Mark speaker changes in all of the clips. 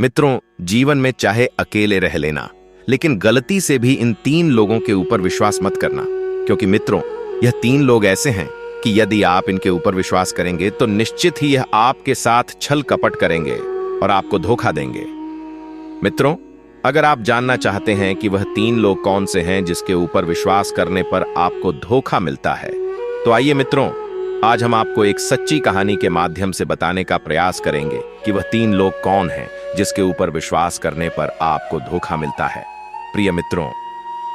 Speaker 1: मित्रों, जीवन में चाहे अकेले रह लेना, लेकिन गलती से भी इन 3 लोगों के ऊपर विश्वास मत करना, क्योंकि मित्रों, यह 3 लोग ऐसे हैं कि यदि आप इनके ऊपर विश्वास करेंगे तो निश्चित ही यह आपके साथ छल कपट करेंगे और आपको धोखा देंगे। मित्रों, अगर आप जानना चाहते हैं कि वह 3 लोग कौन से हैं जिसके ऊपर विश्वास करने पर आपको धोखा मिलता है, तो आइए मित्रों, आज हम आपको एक सच्ची कहानी के माध्यम से बताने का प्रयास करेंगे कि वह 3 लोग कौन हैं जिसके ऊपर विश्वास करने पर आपको धोखा मिलता है। प्रिय मित्रों,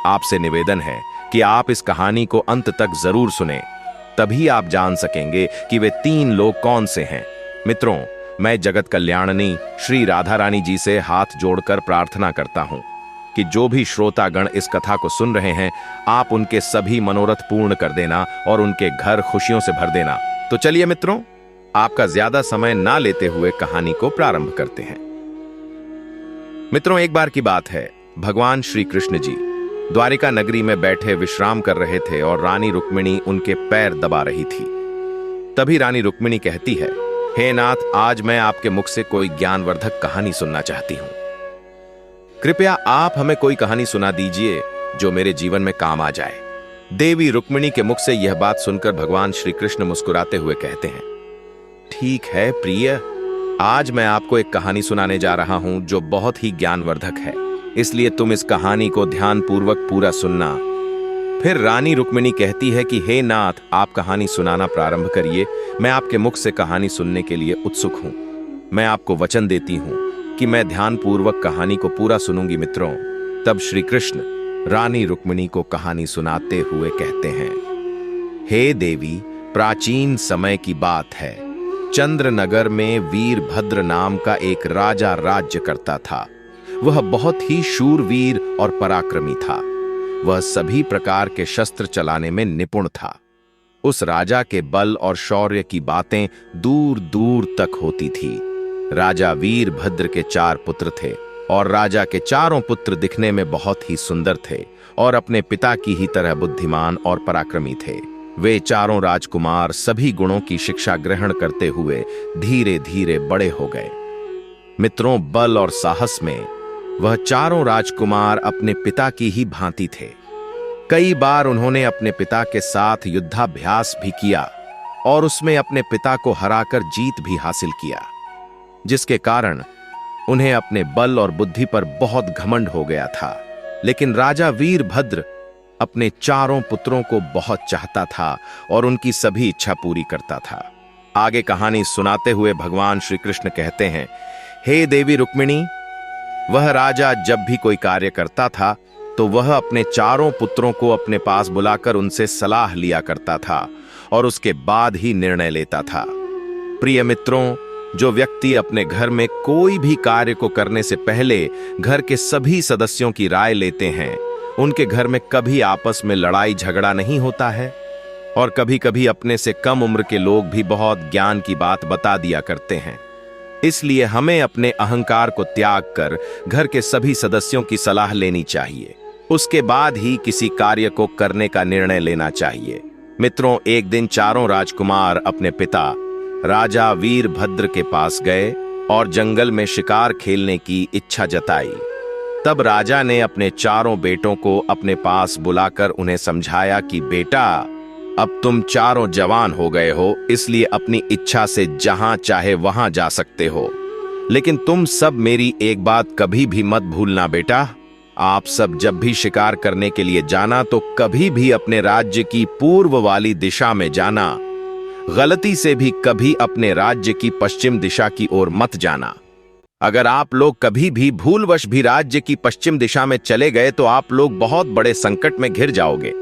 Speaker 1: आपसे निवेदन है कि आप इस कहानी को अंत तक जरूर सुनें, तभी आप जान सकेंगे कि वे 3 लोग कौन से हैं। मित्रों, मैं जगत कल्याणनी श्री राधा रानी जी से हाथ जोड़कर प्रार्थना करता हूं कि जो भी श्रोतागण इस कथा को सुन रहे हैं, आप उनके सभी मनोरथ पूर्ण कर देना और उनके घर खुशियों से भर देना। तो चलिए मित्रों, आपका ज्यादा समय ना लेते हुए कहानी को प्रारंभ करते हैं। मित्रों, एक बार की बात है, भगवान श्री कृष्ण जी द्वारिका नगरी में बैठे विश्राम कर रहे थे और रानी रुक्मिणी उनके पैर दबा रही थी। तभी रानी रुक्मिणी कहती है, हे नाथ, आज मैं आपके मुख से कोई ज्ञानवर्धक कहानी सुनना चाहती हूं। कृपया आप हमें कोई कहानी सुना दीजिए जो मेरे जीवन में काम आ जाए। देवी रुक्मिणी के मुख से यह बात सुनकर भगवान श्री कृष्ण मुस्कुराते हुए कहते हैं, ठीक है प्रिय, आज मैं आपको एक कहानी सुनाने जा रहा हूं जो बहुत ही ज्ञानवर्धक है, इसलिए तुम इस कहानी को ध्यानपूर्वक पूरा सुनना। फिर रानी रुक्मिणी कहती है कि हे नाथ, आप कहानी सुनाना प्रारंभ करिए, मैं आपके मुख से कहानी सुनने के लिए उत्सुक हूं। मैं आपको वचन देती हूं कि मैं ध्यानपूर्वक कहानी को पूरा सुनूंगी। मित्रों, तब श्री कृष्ण रानी रुक्मिणी को कहानी सुनाते हुए कहते हैं, हे देवी, प्राचीन समय की बात है। चंद्रनगर में वीरभद्र नाम का एक राजा राज्य करता था। वह बहुत ही शूरवीर और पराक्रमी था। वह सभी प्रकार के शस्त्र चलाने में निपुण था। उस राजा के बल और शौर्य की बातें दूर दूर तक होती थी। राजा वीरभद्र के 4 पुत्र थे और राजा के चारों पुत्र दिखने में बहुत ही सुंदर थे और अपने पिता की ही तरह बुद्धिमान और पराक्रमी थे। वे चारों राजकुमार सभी गुणों की शिक्षा ग्रहण करते हुए धीरे धीरे बड़े हो गए। मित्रों, बल और साहस में वह चारों राजकुमार अपने पिता की ही भांति थे। कई बार उन्होंने अपने पिता के साथ युद्धाभ्यास भी किया और उसमें अपने पिता को हराकर जीत भी हासिल किया, जिसके कारण उन्हें अपने बल और बुद्धि पर बहुत घमंड हो गया था। लेकिन राजा वीरभद्र अपने चारों पुत्रों को बहुत चाहता था और उनकी सभी इच्छा पूरी करता था। आगे कहानी सुनाते हुए भगवान श्री कृष्ण कहते हैं, हे देवी रुक्मिणी, वह राजा जब भी कोई कार्य करता था तो वह अपने चारों पुत्रों को अपने पास बुलाकर उनसे सलाह लिया करता था और उसके बाद ही निर्णय लेता था। प्रिय मित्रों, जो व्यक्ति अपने घर में कोई भी कार्य को करने से पहले घर के सभी सदस्यों की राय लेते हैं, उनके घर में कभी आपस में लड़ाई झगड़ा नहीं होता है और कभी कभी अपने से कम उम्र के लोग भी बहुत ज्ञान की बात बता दिया करते हैं। इसलिए हमें अपने अहंकार को त्याग कर घर के सभी सदस्यों की सलाह लेनी चाहिए। उसके बाद ही किसी कार्य को करने का निर्णय लेना चाहिए। मित्रों, एक दिन चारों राजकुमार अपने पिता राजा वीरभद्र के पास गए और जंगल में शिकार खेलने की इच्छा जताई। तब राजा ने अपने चारों बेटों को अपने पास बुलाकर उन्हें समझाया कि बेटा, अब तुम चारों जवान हो गए हो, इसलिए अपनी इच्छा से जहां चाहे वहां जा सकते हो। लेकिन तुम सब मेरी एक बात कभी भी मत भूलना बेटा, आप सब जब भी शिकार करने के लिए जाना तो कभी भी अपने राज्य की पूर्व वाली दिशा में जाना। गलती से भी कभी अपने राज्य की पश्चिम दिशा की ओर मत जाना। अगर आप लोग कभी भी भूलवश भी राज्य की पश्चिम दिशा में चले गए तो आप लोग बहुत बड़े संकट में घिर जाओगे।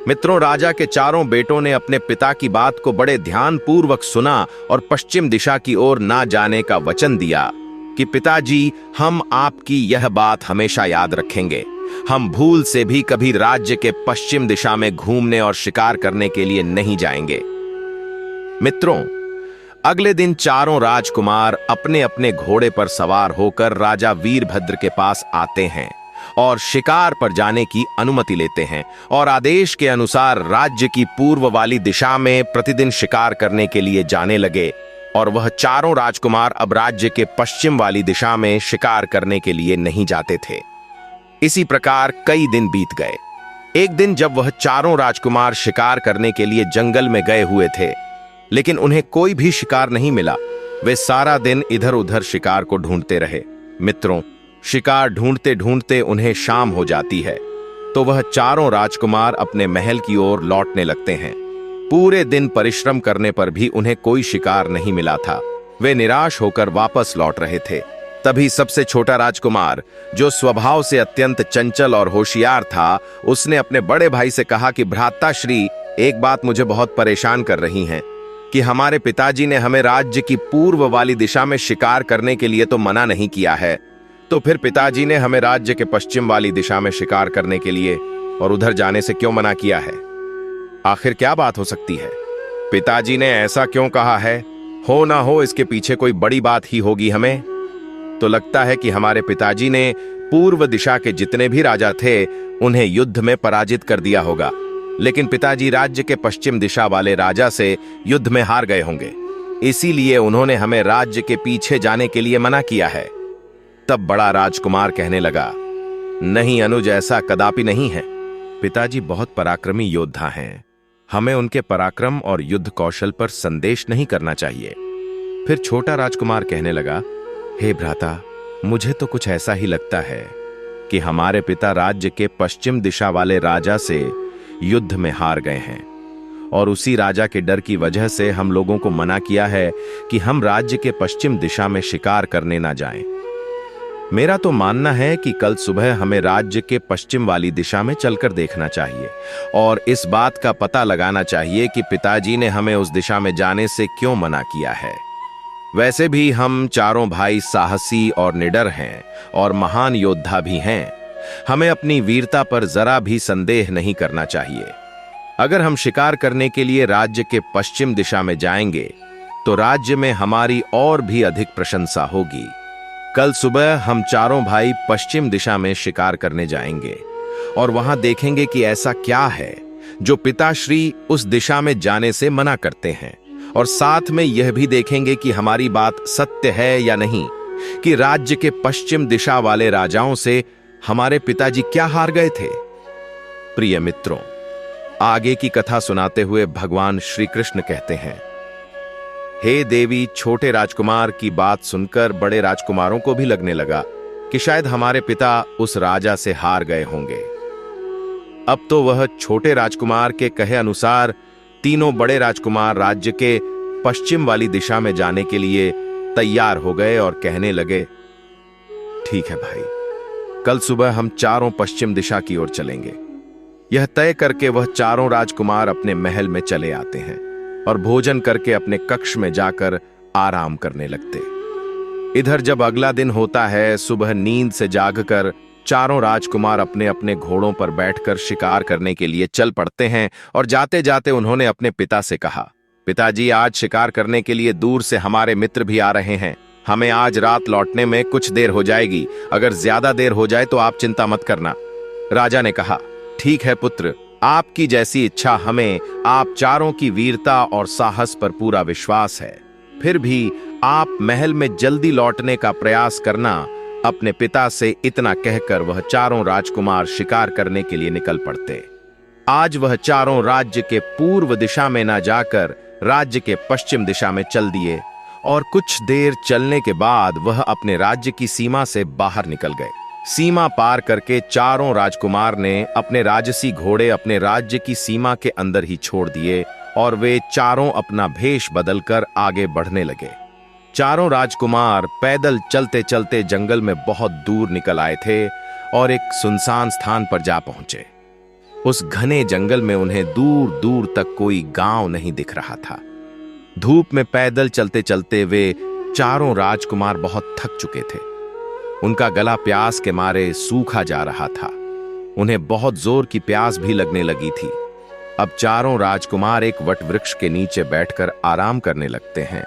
Speaker 1: मित्रों, राजा के चारों बेटों ने अपने पिता की बात को बड़े ध्यानपूर्वक सुना और पश्चिम दिशा की ओर ना जाने का वचन दिया कि पिताजी, हम आपकी यह बात हमेशा याद रखेंगे। हम भूल से भी कभी राज्य के पश्चिम दिशा में घूमने और शिकार करने के लिए नहीं जाएंगे। मित्रों, अगले दिन चारों राजकुमार अपने अपने घोड़े पर सवार होकर राजा वीरभद्र के पास आते हैं और शिकार पर जाने की अनुमति लेते हैं और आदेश के अनुसार राज्य की पूर्व वाली दिशा में प्रतिदिन शिकार करने के लिए जाने लगे। और वह चारों राजकुमार अब राज्य के पश्चिम वाली दिशा में शिकार करने के लिए नहीं जाते थे। इसी प्रकार कई दिन बीत गए। एक दिन जब वह चारों राजकुमार शिकार करने के लिए जंगल में गए हुए थे, लेकिन उन्हें कोई भी शिकार नहीं मिला। वे सारा दिन इधर उधर शिकार को ढूंढते रहे। मित्रों, शिकार ढूंढते ढूंढते उन्हें शाम हो जाती है, तो वह चारों राजकुमार अपने महल की ओर लौटने लगते हैं। पूरे दिन परिश्रम करने पर भी उन्हें कोई शिकार नहीं मिला था। वे निराश होकर वापस लौट रहे थे। तभी सबसे छोटा राजकुमार, जो स्वभाव से अत्यंत चंचल और होशियार था, उसने अपने बड़े भाई से कहा कि भ्राताश्री, एक बात मुझे बहुत परेशान कर रही है कि हमारे पिताजी ने हमें राज्य की पूर्व वाली दिशा में शिकार करने के लिए तो मना नहीं किया है, तो फिर पिताजी ने हमें राज्य के पश्चिम वाली दिशा में शिकार करने के लिए और उधर जाने से क्यों मना किया है? आखिर क्या बात हो सकती है? पिताजी ने ऐसा क्यों कहा है? हो ना हो इसके पीछे कोई बड़ी बात ही होगी। हमें तो लगता है कि हमारे पिताजी ने पूर्व दिशा के जितने भी राजा थे उन्हें युद्ध में पराजित कर दिया होगा, लेकिन पिताजी राज्य के पश्चिम दिशा वाले राजा से युद्ध में हार गए होंगे, इसीलिए उन्होंने हमें राज्य के पीछे जाने के लिए मना किया है। तब बड़ा राजकुमार कहने लगा, नहीं अनुज, ऐसा कदापि नहीं है। पिताजी बहुत पराक्रमी योद्धा हैं, हमें उनके पराक्रम और युद्ध कौशल पर संदेश नहीं करना चाहिए। फिर छोटा राजकुमार कहने लगा, हे भ्राता, मुझे तो कुछ ऐसा ही लगता है कि हमारे पिता राज्य के पश्चिम दिशा वाले राजा से युद्ध में हार गए हैं और उसी राजा के डर की वजह से हम लोगों को मना किया है कि हम राज्य के पश्चिम दिशा में शिकार करने ना जाएं। मेरा तो मानना है कि कल सुबह हमें राज्य के पश्चिम वाली दिशा में चलकर देखना चाहिए और इस बात का पता लगाना चाहिए कि पिताजी ने हमें उस दिशा में जाने से क्यों मना किया है। वैसे भी हम चारों भाई साहसी और निडर हैं और महान योद्धा भी हैं। हमें अपनी वीरता पर जरा भी संदेह नहीं करना चाहिए। अगर हम शिकार करने के लिए राज्य के पश्चिम दिशा में जाएंगे तो राज्य में हमारी और भी अधिक प्रशंसा होगी। कल सुबह हम चारों भाई पश्चिम दिशा में शिकार करने जाएंगे और वहां देखेंगे कि ऐसा क्या है जो पिताश्री उस दिशा में जाने से मना करते हैं, और साथ में यह भी देखेंगे कि हमारी बात सत्य है या नहीं कि राज्य के पश्चिम दिशा वाले राजाओं से हमारे पिताजी क्या हार गए थे। प्रिय मित्रों, आगे की कथा सुनाते हुए भगवान श्री कृष्ण कहते हैं, हे देवी, छोटे राजकुमार की बात सुनकर बड़े राजकुमारों को भी लगने लगा कि शायद हमारे पिता उस राजा से हार गए होंगे। अब तो वह छोटे राजकुमार के कहे अनुसार तीनों बड़े राजकुमार राज्य के पश्चिम वाली दिशा में जाने के लिए तैयार हो गए और कहने लगे, ठीक है भाई, कल सुबह हम चारों पश्चिम दिशा की ओर चलेंगे। यह तय करके वह चारों राजकुमार अपने महल में चले आते हैं और भोजन करके अपने कक्ष में जाकर आराम करने लगते। इधर जब अगला दिन होता है, सुबह नींद से जागकर चारों राजकुमार अपने अपने घोड़ों पर बैठकर शिकार करने के लिए चल पड़ते हैं और जाते जाते उन्होंने अपने पिता से कहा, पिताजी, आज शिकार करने के लिए दूर से हमारे मित्र भी आ रहे हैं। हमें आज रात लौटने में कुछ देर हो जाएगी। अगर ज्यादा देर हो जाए तो आप चिंता मत करना। राजा ने कहा, ठीक है पुत्र, आपकी जैसी इच्छा। हमें आप चारों की वीरता और साहस पर पूरा विश्वास है। फिर भी आप महल में जल्दी लौटने का प्रयास करना। अपने पिता से इतना कहकर वह चारों राजकुमार शिकार करने के लिए निकल पड़ते। आज वह चारों राज्य के पूर्व दिशा में ना जाकर राज्य के पश्चिम दिशा में चल दिए और कुछ देर चलने के बाद वह अपने राज्य की सीमा से बाहर निकल गए। सीमा पार करके चारों राजकुमार ने अपने राजसी घोड़े अपने राज्य की सीमा के अंदर ही छोड़ दिए और वे चारों अपना भेष बदलकर आगे बढ़ने लगे। चारों राजकुमार पैदल चलते चलते जंगल में बहुत दूर निकल आए थे और एक सुनसान स्थान पर जा पहुंचे। उस घने जंगल में उन्हें दूर दूर तक कोई गांव नहीं दिख रहा था। धूप में पैदल चलते चलते वे चारों राजकुमार बहुत थक चुके थे। उनका गला प्यास के मारे सूखा जा रहा था। उन्हें बहुत जोर की प्यास भी लगने लगी थी। अब चारों राजकुमार एक वटवृक्ष के नीचे बैठकर आराम करने लगते हैं।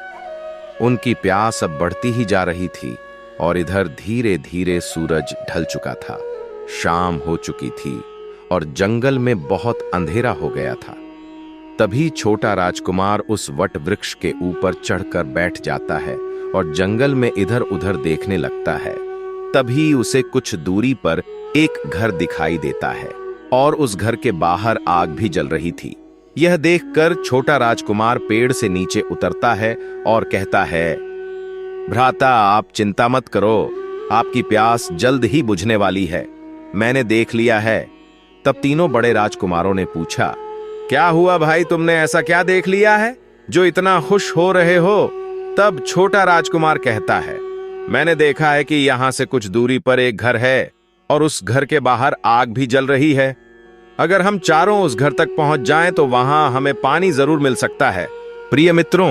Speaker 1: उनकी प्यास अब बढ़ती ही जा रही थी और इधर धीरे धीरे सूरज ढल चुका था। शाम हो चुकी थी और जंगल में बहुत अंधेरा हो गया था। तभी छोटा राजकुमार उस वट वृक्ष के ऊपर चढ़कर बैठ जाता है और जंगल में इधर उधर देखने लगता है। तभी उसे कुछ दूरी पर एक घर दिखाई देता है और उस घर के बाहर आग भी जल रही थी। यह देखकर छोटा राजकुमार पेड़ से नीचे उतरता है और कहता है, भ्राता आप चिंता मत करो, आपकी प्यास जल्द ही बुझने वाली है, मैंने देख लिया है। तब तीनों बड़े राजकुमारों ने पूछा, क्या हुआ भाई, तुमने ऐसा क्या देख लिया है जो इतना खुश हो रहे हो? तब छोटा राजकुमार कहता है, मैंने देखा है कि यहां से कुछ दूरी पर एक घर है और उस घर के बाहर आग भी जल रही है। अगर हम चारों उस घर तक पहुंच जाएं तो वहां हमें पानी जरूर मिल सकता है। प्रिय मित्रों,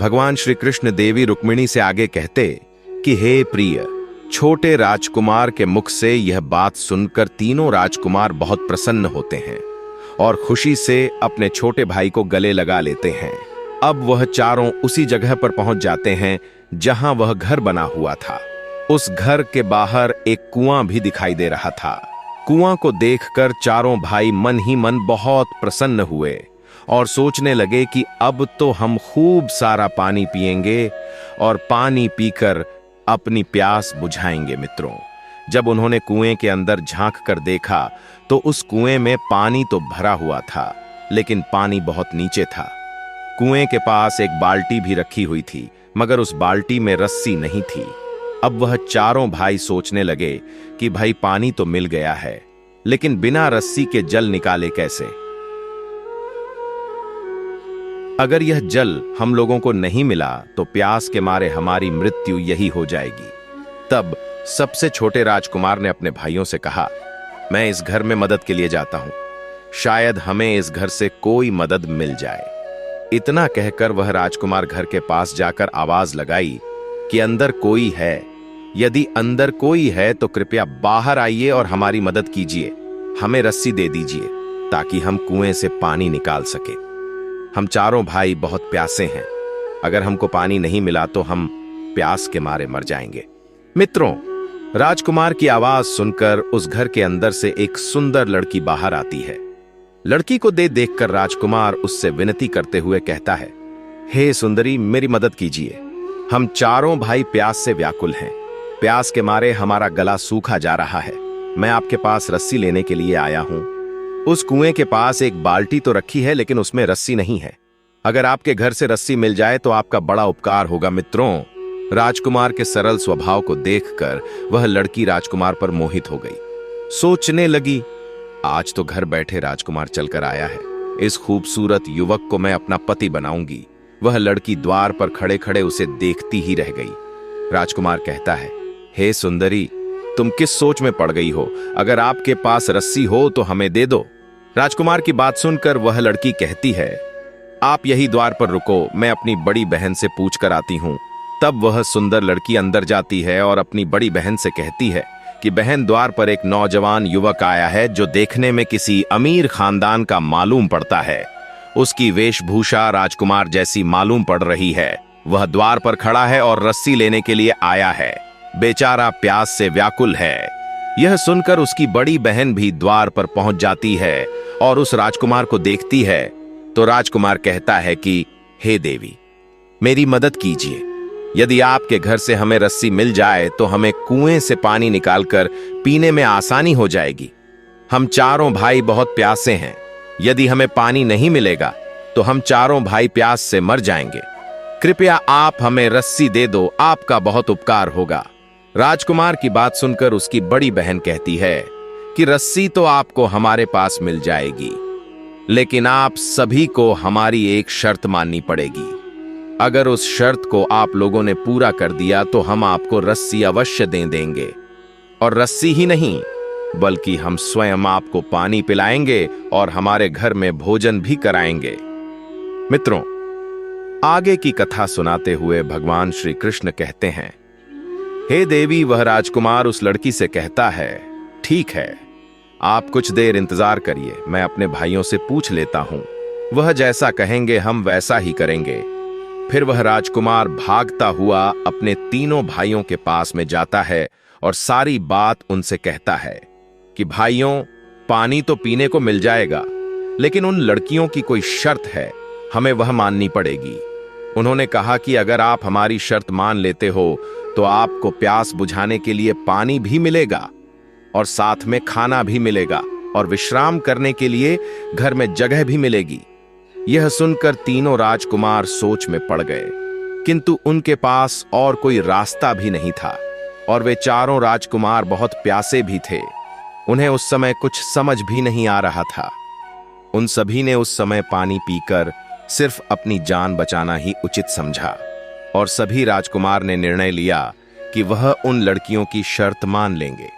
Speaker 1: भगवान श्री कृष्ण देवी रुक्मिणी से आगे कहते कि हे प्रिय, छोटे राजकुमार के मुख से यह बात सुनकर तीनों राजकुमार बहुत प्रसन्न होते हैं और खुशी से अपने छोटे भाई को गले लगा लेते हैं। अब वह चारों उसी जगह पर पहुंच जाते हैं जहां वह घर बना हुआ था। उस घर के बाहर एक कुआं भी दिखाई दे रहा था। कुआं को देखकर चारों भाई मन ही मन बहुत प्रसन्न हुए और सोचने लगे कि अब तो हम खूब सारा पानी पिएंगे और पानी पीकर अपनी प्यास बुझाएंगे। मित्रों, जब उन्होंने कुएं के अंदर झांक कर देखा तो उस कुएं में पानी तो भरा हुआ था, लेकिन पानी बहुत नीचे था। कुएं के पास एक बाल्टी भी रखी हुई थी, मगर उस बाल्टी में रस्सी नहीं थी। अब वह चारों भाई सोचने लगे कि भाई पानी तो मिल गया है, लेकिन बिना रस्सी के जल निकाले कैसे? अगर यह जल हम लोगों को नहीं मिला तो प्यास के मारे हमारी मृत्यु यही हो जाएगी। तब सबसे छोटे राजकुमार ने अपने भाइयों से कहा, मैं इस घर में मदद के लिए जाता हूं, शायद हमें इस घर से कोई मदद मिल जाए। इतना कहकर वह राजकुमार घर के पास जाकर आवाज लगाई कि अंदर कोई है, यदि अंदर कोई है तो कृपया बाहर आइए और हमारी मदद कीजिए, हमें रस्सी दे दीजिए ताकि हम कुएं से पानी निकाल सके। हम चारों भाई बहुत प्यासे हैं, अगर हमको पानी नहीं मिला तो हम प्यास के मारे मर जाएंगे। मित्रों, राजकुमार की आवाज सुनकर उस घर के अंदर से एक सुंदर लड़की बाहर आती है। लड़की को देखकर राजकुमार उससे विनती करते हुए कहता है, हे सुंदरी, मेरी मदद कीजिए, हम चारों भाई प्यास से व्याकुल हैं, प्यास के मारे हमारा गला सूखा जा रहा है, मैं आपके पास रस्सी लेने के लिए आया हूं। उस कुएं के पास एक बाल्टी तो रखी है, लेकिन उसमें रस्सी नहीं है, अगर आपके घर से रस्सी मिल जाए तो आपका बड़ा उपकार होगा। मित्रों, राजकुमार के सरल स्वभाव को देखकर वह लड़की राजकुमार पर मोहित हो गई। सोचने लगी, आज तो घर बैठे राजकुमार चलकर आया है, इस खूबसूरत युवक को मैं अपना पति बनाऊंगी। वह लड़की द्वार पर खड़े खड़े उसे देखती ही रह गई। राजकुमार कहता है, हे सुंदरी, तुम किस सोच में पड़ गई हो? अगर आपके पास रस्सी हो तो हमें दे दो। राजकुमार की बात सुनकर वह लड़की कहती है, आप यही द्वार पर रुको, मैं अपनी बड़ी बहन से पूछ कर आती हूं। तब वह सुंदर लड़की अंदर जाती है और अपनी बड़ी बहन से कहती है कि बहन, द्वार पर एक नौजवान युवक आया है जो देखने में किसी अमीर खानदान का मालूम पड़ता है। उसकी वेशभूषा राजकुमार जैसी मालूम पड़ रही है। वह द्वार पर खड़ा है और रस्सी लेने के लिए आया है, बेचारा प्यास से व्याकुल है। यह सुनकर उसकी बड़ी बहन भी द्वार पर पहुंच जाती है और उस राजकुमार को देखती है तो राजकुमार कहता है कि हे देवी, मेरी मदद कीजिए, यदि आपके घर से हमें रस्सी मिल जाए तो हमें कुएं से पानी निकालकर पीने में आसानी हो जाएगी। हम चारों भाई बहुत प्यासे हैं, यदि हमें पानी नहीं मिलेगा तो हम चारों भाई प्यास से मर जाएंगे। कृपया आप हमें रस्सी दे दो, आपका बहुत उपकार होगा। राजकुमार की बात सुनकर उसकी बड़ी बहन कहती है कि रस्सी तो आपको हमारे पास मिल जाएगी, लेकिन आप सभी को हमारी एक शर्त माननी पड़ेगी। अगर उस शर्त को आप लोगों ने पूरा कर दिया तो हम आपको रस्सी अवश्य दे देंगे, और रस्सी ही नहीं बल्कि हम स्वयं आपको पानी पिलाएंगे और हमारे घर में भोजन भी कराएंगे। मित्रों, आगे की कथा सुनाते हुए भगवान श्री कृष्ण कहते हैं, हे देवी, वह राजकुमार उस लड़की से कहता है, ठीक है, आप कुछ देर इंतजार करिए, मैं अपने भाइयों से पूछ लेता हूं, वह जैसा कहेंगे हम वैसा ही करेंगे। फिर वह राजकुमार भागता हुआ अपने तीनों भाइयों के पास में जाता है और सारी बात उनसे कहता है कि भाइयों, पानी तो पीने को मिल जाएगा, लेकिन उन लड़कियों की कोई शर्त है, हमें वह माननी पड़ेगी। उन्होंने कहा कि अगर आप हमारी शर्त मान लेते हो तो आपको प्यास बुझाने के लिए पानी भी मिलेगा और साथ में खाना भी मिलेगा और विश्राम करने के लिए घर में जगह भी मिलेगी। यह सुनकर तीनों राजकुमार सोच में पड़ गए, किंतु उनके पास और कोई रास्ता भी नहीं था और वे चारों राजकुमार बहुत प्यासे भी थे। उन्हें उस समय कुछ समझ भी नहीं आ रहा था। उन सभी ने उस समय पानी पीकर सिर्फ अपनी जान बचाना ही उचित समझा और सभी राजकुमार ने निर्णय लिया कि वह उन लड़कियों की शर्त मान लेंगे।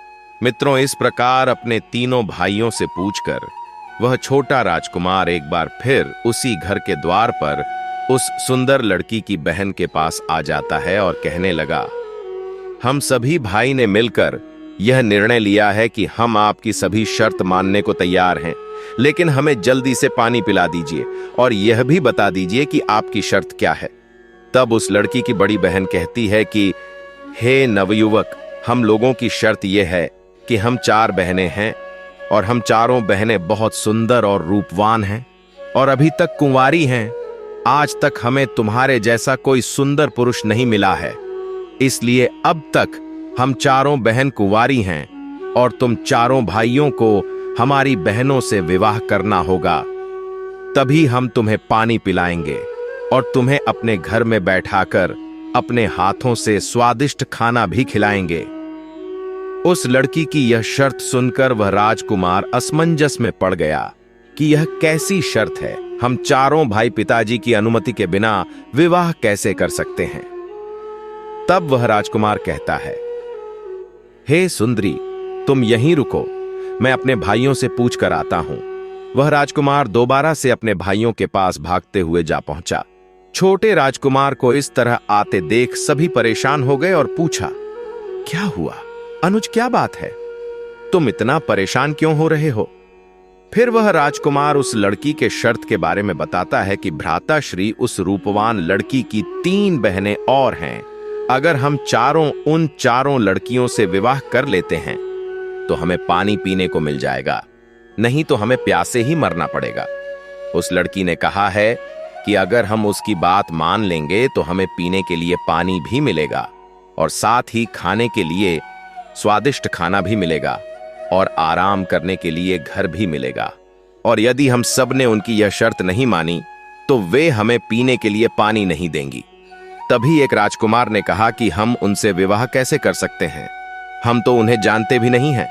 Speaker 1: मित्रों, इस प्रकार अपने तीनों भाइयों से पूछकर वह छोटा राजकुमार एक बार फिर उसी घर के द्वार पर उस सुंदर लड़की की बहन के पास आ जाता है और कहने लगा, हम सभी भाई ने मिलकर यह निर्णय लिया है कि हम आपकी सभी शर्त मानने को तैयार हैं, लेकिन हमें जल्दी से पानी पिला दीजिए और यह भी बता दीजिए कि आपकी शर्त क्या है। तब उस लड़की की बड़ी बहन कहती है कि हे नवयुवक, हम लोगों की शर्त यह है कि हम 4 बहनें हैं और हम चारों बहनें बहुत सुंदर और रूपवान हैं और अभी तक कुंवारी हैं। आज तक हमें तुम्हारे जैसा कोई सुंदर पुरुष नहीं मिला है, इसलिए अब तक हम चारों बहन कुंवारी हैं और तुम चारों भाइयों को हमारी बहनों से विवाह करना होगा, तभी हम तुम्हें पानी पिलाएंगे और तुम्हें अपने घर में बैठाकर अपने हाथों से स्वादिष्ट खाना भी खिलाएंगे। उस लड़की की यह शर्त सुनकर वह राजकुमार असमंजस में पड़ गया कि यह कैसी शर्त है, हम चारों भाई पिताजी की अनुमति के बिना विवाह कैसे कर सकते हैं। तब वह राजकुमार कहता है, हे सुंदरी, तुम यहीं रुको, मैं अपने भाइयों से पूछ कर आता हूं। वह राजकुमार दोबारा से अपने भाइयों के पास भागते हुए जा पहुंचा। छोटे राजकुमार को इस तरह आते देख सभी परेशान हो गए और पूछा, क्या हुआ अनुज, क्या बात है, तुम इतना परेशान क्यों हो रहे हो? फिर वह राजकुमार उस लड़की के शर्त के बारे में बताता है कि भ्राताश्री, उस रूपवान लड़की की 3 बहनें और हैं। अगर हम चारों उन चारों लड़कियों से विवाह कर लेते हैं तो हमें पानी पीने को मिल जाएगा, नहीं तो हमें प्यासे ही मरना पड़ेगा। उस लड़की ने कहा है कि अगर हम उसकी बात मान लेंगे तो हमें पीने के लिए पानी भी मिलेगा और साथ ही खाने के लिए स्वादिष्ट खाना भी मिलेगा और आराम करने के लिए घर भी मिलेगा। और यदि हम सब ने उनकी यह शर्त नहीं मानी तो वे हमें पीने के लिए पानी नहीं देंगी। तभी एक राजकुमार ने कहा कि हम उनसे विवाह कैसे कर सकते हैं, हम तो उन्हें जानते भी नहीं हैं।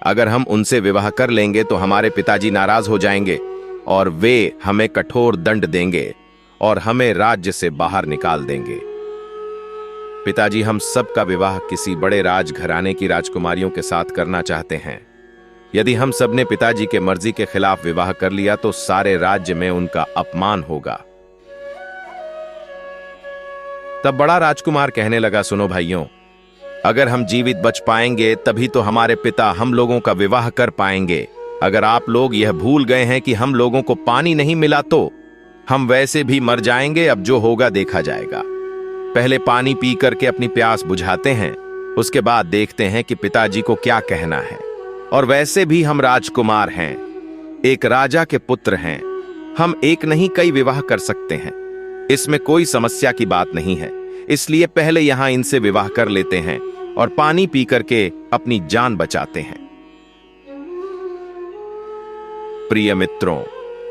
Speaker 1: अगर हम उनसे विवाह कर लेंगे तो हमारे पिताजी नाराज हो जाएंगे और वे हमें कठोर दंड देंगे और हमें राज्य से बाहर निकाल देंगे। पिताजी, हम सब का विवाह किसी बड़े राजघराने की राजकुमारियों के साथ करना चाहते हैं। यदि हम सब ने पिताजी के मर्जी के खिलाफ विवाह कर लिया तो सारे राज्य में उनका अपमान होगा। तब बड़ा राजकुमार कहने लगा, सुनो भाइयों, अगर हम जीवित बच पाएंगे तभी तो हमारे पिता हम लोगों का विवाह कर पाएंगे। अगर आप लोग यह भूल गए हैं कि हम लोगों को पानी नहीं मिला तो हम वैसे भी मर जाएंगे। अब जो होगा देखा जाएगा। पहले पानी पी करके अपनी प्यास बुझाते हैं, उसके बाद देखते हैं कि पिताजी को क्या कहना है। और वैसे भी हम राजकुमार हैं, एक राजा के पुत्र हैं, हम एक नहीं कई विवाह कर सकते हैं, इसमें कोई समस्या की बात नहीं है। इसलिए पहले यहां इनसे विवाह कर लेते हैं और पानी पी करके अपनी जान बचाते हैं। प्रिय मित्रों,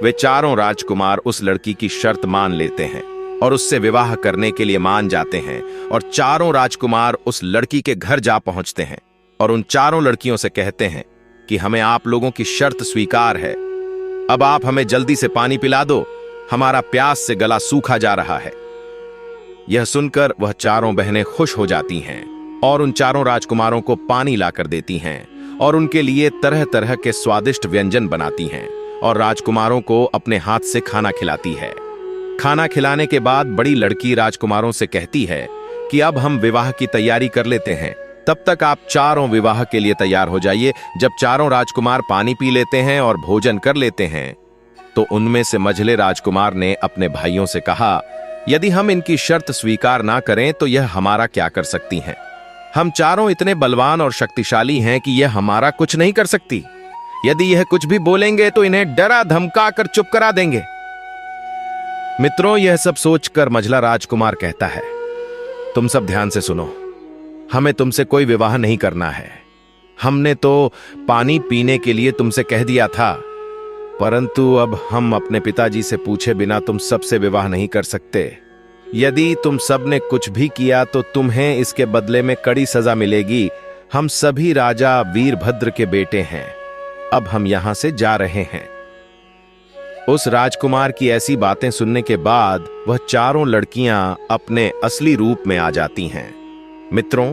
Speaker 1: वे चारों राजकुमार उस लड़की की शर्त मान लेते हैं और उससे विवाह करने के लिए मान जाते हैं और चारों राजकुमार उस लड़की के घर जा पहुंचते हैं और उन चारों लड़कियों से कहते हैं कि हमें आप लोगों की शर्त स्वीकार है, अब आप हमें जल्दी से पानी पिला दो, हमारा प्यास से गला सूखा जा रहा है। यह सुनकर वह चारों बहनें खुश हो जाती हैं और उन चारों राजकुमारों को पानी लाकर देती हैं और उनके लिए तरह तरह के स्वादिष्ट व्यंजन बनाती हैं और राजकुमारों को अपने हाथ से खाना खिलाती है। खाना खिलाने के बाद बड़ी लड़की राजकुमारों से कहती है कि अब हम विवाह की तैयारी कर लेते हैं, तब तक आप चारों विवाह के लिए तैयार हो जाइए। जब चारों राजकुमार पानी पी लेते हैं और भोजन कर लेते हैं तो उनमें से मझले राजकुमार ने अपने भाइयों से कहा, यदि हम इनकी शर्त स्वीकार ना करें तो यह हमारा क्या कर सकती हैं? हम चारों इतने बलवान और शक्तिशाली हैं कि यह हमारा कुछ नहीं कर सकती। यदि यह कुछ भी बोलेंगे तो इन्हें डरा धमका कर चुप करा देंगे। मित्रों, यह सब सोचकर मझला राजकुमार कहता है, तुम सब ध्यान से सुनो, हमें तुमसे कोई विवाह नहीं करना है। हमने तो पानी पीने के लिए तुमसे कह दिया था, परंतु अब हम अपने पिताजी से पूछे बिना तुम सबसे विवाह नहीं कर सकते। यदि तुम सब ने कुछ भी किया तो तुम्हें इसके बदले में कड़ी सजा मिलेगी। हम सभी राजा वीरभद्र के बेटे हैं। अब हम यहां से जा रहे हैं। उस राजकुमार की ऐसी बातें सुनने के बाद वह चारों लड़कियां अपने असली रूप में आ जाती हैं। मित्रों,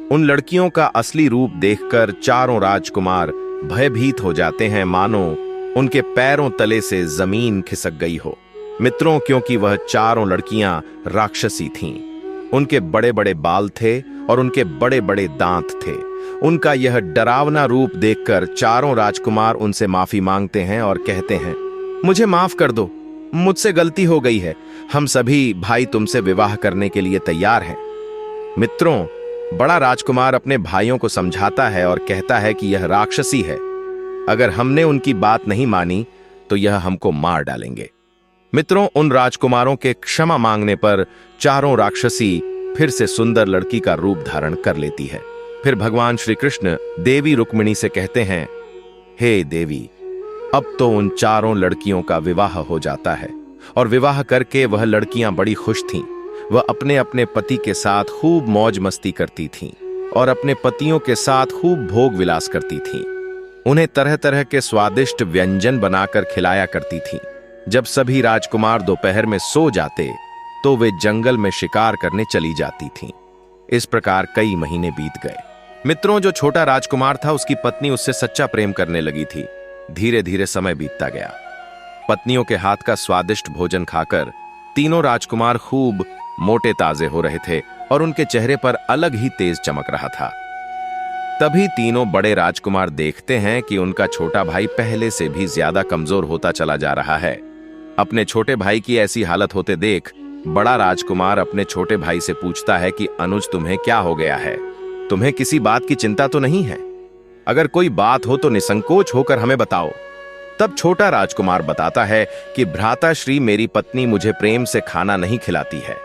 Speaker 1: उन लड़कियों का असली रूप देखकर चारों राजकुमार भयभीत हो जाते हैं, मानो उनके पैरों तले से जमीन खिसक गई हो। मित्रों, क्योंकि वह चारों लड़कियां राक्षसी थीं। उनके बड़े बड़े बाल थे और उनके बड़े बड़े दांत थे। उनका यह डरावना रूप देखकर चारों राजकुमार उनसे माफी मांगते हैं और कहते हैं, मुझे माफ कर दो, मुझसे गलती हो गई है। हम सभी भाई तुमसे विवाह करने के लिए तैयार हैं। मित्रों, बड़ा राजकुमार अपने भाइयों को समझाता है और कहता है कि यह राक्षसी है। अगर हमने उनकी बात नहीं मानी तो यह हमको मार डालेंगे। मित्रों, उन राजकुमारों के क्षमा मांगने पर चारों राक्षसी फिर से सुंदर लड़की का रूप धारण कर लेती है। फिर भगवान श्री कृष्ण देवी रुक्मिणी से कहते हैं, हे देवी, अब तो उन चारों लड़कियों का विवाह हो जाता है। और विवाह करके वह लड़कियां बड़ी खुश थीं। वह अपने अपने पति के साथ खूब मौज मस्ती करती थीं और अपने पतियों के साथ खूब भोग विलास करती थीं। उन्हें तरह तरह के स्वादिष्ट व्यंजन बनाकर खिलाया करती थीं। जब सभी राजकुमार दोपहर में सो जाते तो वे जंगल में शिकार करने चली जाती थीं। इस प्रकार कई महीने बीत गए। मित्रों, जो छोटा राजकुमार था उसकी पत्नी उससे सच्चा प्रेम करने लगी थी। धीरे धीरे समय बीतता गया। पत्नियों के हाथ का स्वादिष्ट भोजन खाकर तीनों राजकुमार खूब मोटे ताजे हो रहे थे और उनके चेहरे पर अलग ही तेज चमक रहा था। तभी तीनों बड़े राजकुमार देखते हैं कि उनका छोटा भाई पहले से भी ज्यादा कमजोर होता चला जा रहा है। अपने छोटे भाई की ऐसी हालत होते देख बड़ा राजकुमार अपने छोटे भाई से पूछता है कि अनुज, तुम्हें क्या हो गया है? तुम्हें किसी बात की चिंता तो नहीं है? अगर कोई बात हो तो निसंकोच होकर हमें बताओ। तब छोटा राजकुमार बताता है कि भ्राताश्री, मेरी पत्नी मुझे प्रेम से खाना नहीं खिलाती है।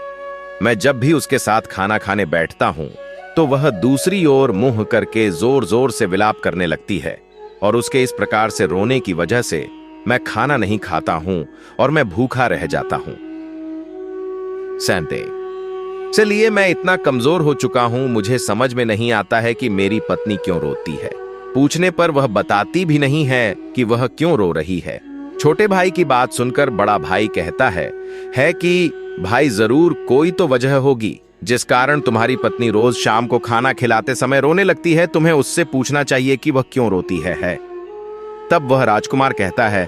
Speaker 1: मैं जब भी उसके साथ खाना खाने बैठता हूं तो वह दूसरी ओर मुंह करके जोर जोर से विलाप करने लगती है और उसके इस प्रकार से रोने की वजह से मैं खाना नहीं खाता हूं और मैं भूखा रह जाता हूं। सैंते, चलिए, मैं इतना कमजोर हो चुका हूं, मुझे समझ में नहीं आता है कि मेरी पत्नी क्यों रोती है। पूछने पर वह बताती भी नहीं है कि वह क्यों रो रही है। छोटे भाई की बात सुनकर बड़ा भाई कहता है कि भाई, जरूर कोई तो वजह होगी जिस कारण तुम्हारी पत्नी रोज शाम को खाना खिलाते समय रोने लगती है। तुम्हें उससे पूछना चाहिए कि वह क्यों रोती है। तब वह राजकुमार कहता है,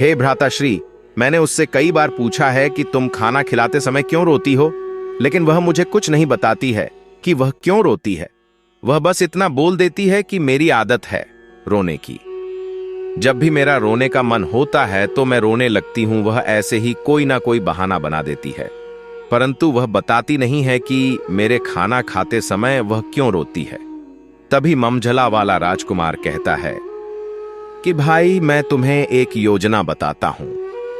Speaker 1: हे भ्राताश्री, मैंने उससे कई बार पूछा है कि तुम खाना खिलाते समय क्यों रोती हो, लेकिन वह मुझे कुछ नहीं बताती है कि वह क्यों रोती है। वह बस इतना बोल देती है कि मेरी आदत है रोने की। जब भी मेरा रोने का मन होता है तो मैं रोने लगती हूं। वह ऐसे ही कोई ना कोई बहाना बना देती है, परंतु वह बताती नहीं है कि मेरे खाना खाते समय वह क्यों रोती है। तभी ममझला वाला राजकुमार कहता है कि भाई, मैं तुम्हें एक योजना बताता हूं।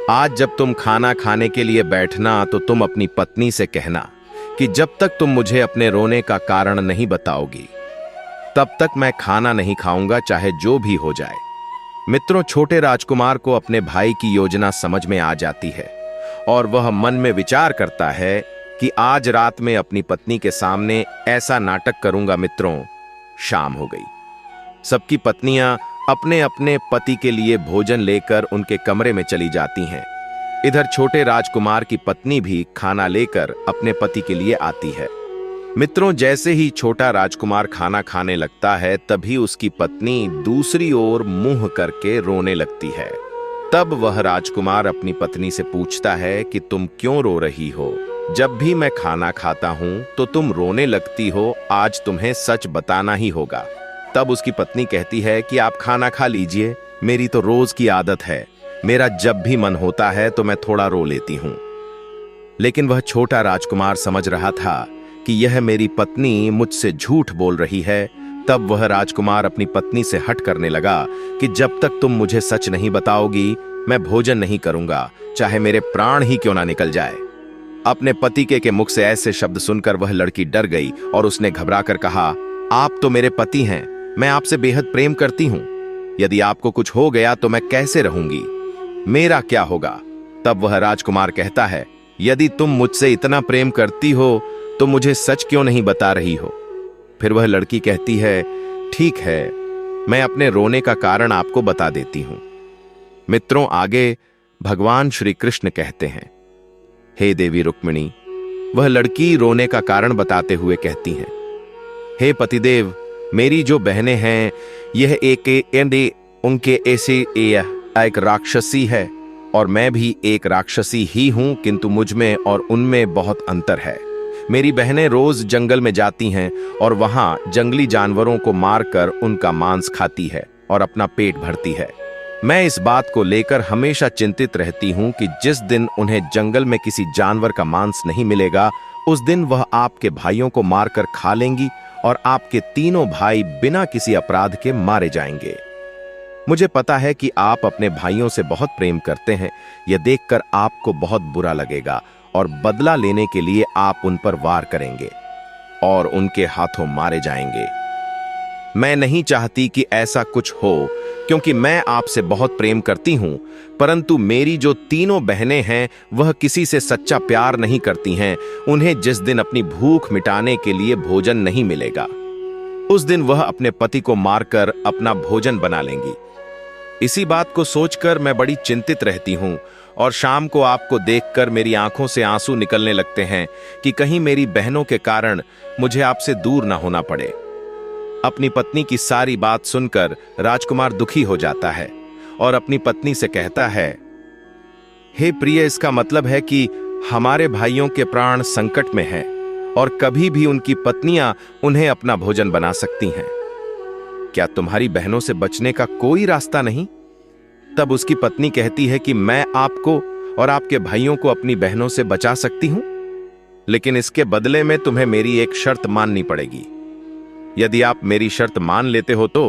Speaker 1: आज जब तुम खाना खाने के लिए बैठना तो तुम अपनी पत्नी से कहना कि जब तक तुम मुझे अपने रोने का कारण नहीं बताओगी तब तक मैं खाना नहीं खाऊंगा, चाहे जो भी हो जाए। मित्रों, छोटे राजकुमार को अपने भाई की योजना समझ में आ जाती है और वह मन में विचार करता है कि आज रात में अपनी पत्नी के सामने ऐसा नाटक करूंगा। मित्रों, शाम हो गई। सबकी पत्नियां अपने अपने पति के लिए भोजन लेकर उनके कमरे में चली जाती हैं। इधर छोटे राजकुमार की पत्नी भी खाना लेकर अपने पति के लिए आती है। मित्रों, जैसे ही छोटा राजकुमार खाना खाने लगता है तभी उसकी पत्नी दूसरी ओर मुंह करके रोने लगती है। तब वह राजकुमार अपनी पत्नी से पूछता है कि तुम क्यों रो रही हो? जब भी मैं खाना खाता हूं तो तुम रोने लगती हो, आज तुम्हें सच बताना ही होगा। तब उसकी पत्नी कहती है कि आप खाना खा लीजिए, मेरी तो रोज की आदत है। मेरा जब भी मन होता है तो मैं थोड़ा रो लेती हूं। लेकिन वह छोटा राजकुमार समझ रहा था कि यह मेरी पत्नी मुझसे झूठ बोल रही है, तब वह राजकुमार अपनी पत्नी से हट करने लगा कि जब तक तुम मुझे सच नहीं बताओगी मैं भोजन नहीं करूंगा, चाहे मेरे प्राण ही क्यों ना निकल जाए। अपने पति के मुख से ऐसे शब्द सुनकर वह लड़की डर गई और उसने घबराकर कहा, आप तो मेरे पति हैं, मैं आपसे बेहद प्रेम करती हूं। यदि आपको कुछ हो गया तो मैं कैसे रहूंगी, मेरा क्या होगा। तब वह राजकुमार कहता है, यदि तुम मुझसे इतना प्रेम करती हो तो मुझे सच क्यों नहीं बता रही हो। फिर वह लड़की कहती है, ठीक है, मैं अपने रोने का कारण आपको बता देती हूं। मित्रों, आगे भगवान श्री कृष्ण कहते हैं, हे देवी रुक्मिणी, वह लड़की रोने का कारण बताते हुए कहती हैं, हे पतिदेव, मेरी जो बहनें हैं यह उनके ऐसे एक राक्षसी है और मैं भी एक राक्षसी ही हूं, किंतु मुझ में और उनमें बहुत अंतर है। मेरी बहनें रोज जंगल में जाती हैं और वहां जंगली जानवरों को मारकर उनका मांस खाती है और अपना पेट भरती है। मैं इस बात को लेकर हमेशा चिंतित रहती हूं कि जिस दिन उन्हें जंगल में किसी जानवर का मांस नहीं मिलेगा उस दिन वह आपके भाइयों को मारकर खा लेंगी और आपके तीनों भाई बिना किसी अपराध के मारे जाएंगे। मुझे पता है कि आप अपने भाइयों से बहुत प्रेम करते हैं, यह देखकर आपको बहुत बुरा लगेगा और बदला लेने के लिए आप उन पर वार करेंगे और उनके हाथों मारे जाएंगे। मैं नहीं चाहती कि ऐसा कुछ हो, क्योंकि मैं आपसे बहुत प्रेम करती हूं, परंतु मेरी जो तीनों बहनें हैं वह किसी से सच्चा प्यार नहीं करती हैं। उन्हें जिस दिन अपनी भूख मिटाने के लिए भोजन नहीं मिलेगा उस दिन वह अपने पति को मारकर अपना भोजन बना लेंगी। इसी बात को सोचकर मैं बड़ी चिंतित रहती हूं और शाम को आपको देखकर मेरी आंखों से आंसू निकलने लगते हैं कि कहीं मेरी बहनों के कारण मुझे आपसे दूर ना होना पड़े। अपनी पत्नी की सारी बात सुनकर राजकुमार दुखी हो जाता है और अपनी पत्नी से कहता है, हे प्रिय, इसका मतलब है कि हमारे भाइयों के प्राण संकट में हैं और कभी भी उनकी पत्नियां उन्हें अपना भोजन बना सकती हैं। क्या तुम्हारी बहनों से बचने का कोई रास्ता नहीं? तब उसकी पत्नी कहती है कि मैं आपको और आपके भाइयों को अपनी बहनों से बचा सकती हूं, लेकिन इसके बदले में तुम्हें मेरी एक शर्त माननी पड़ेगी। यदि आप मेरी शर्त मान लेते हो तो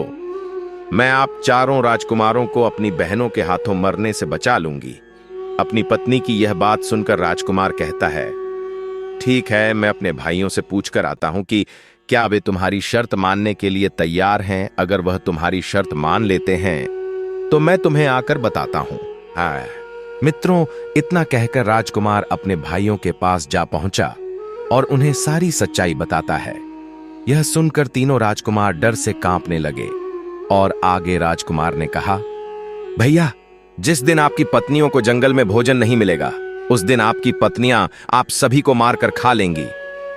Speaker 1: मैं आप चारों राजकुमारों को अपनी बहनों के हाथों मरने से बचा लूंगी। अपनी पत्नी की यह बात सुनकर राजकुमार कहता है, ठीक है, मैं अपने भाइयों से पूछकर आता हूं कि क्या वे तुम्हारी शर्त मानने के लिए तैयार हैं। अगर वह तुम्हारी शर्त मान लेते हैं तो मैं तुम्हें आकर बताता हूं। मित्रों, इतना कहकर राजकुमार अपने भाइयों के पास जा पहुंचा और उन्हें सारी सच्चाई बताता है। यह सुनकर तीनों राजकुमार डर से कांपने लगे और आगे राजकुमार ने कहा, भैया, जिस दिन आपकी पत्नियों को जंगल में भोजन नहीं मिलेगा उस दिन आपकी पत्नियां आप सभी को मारकर खा लेंगी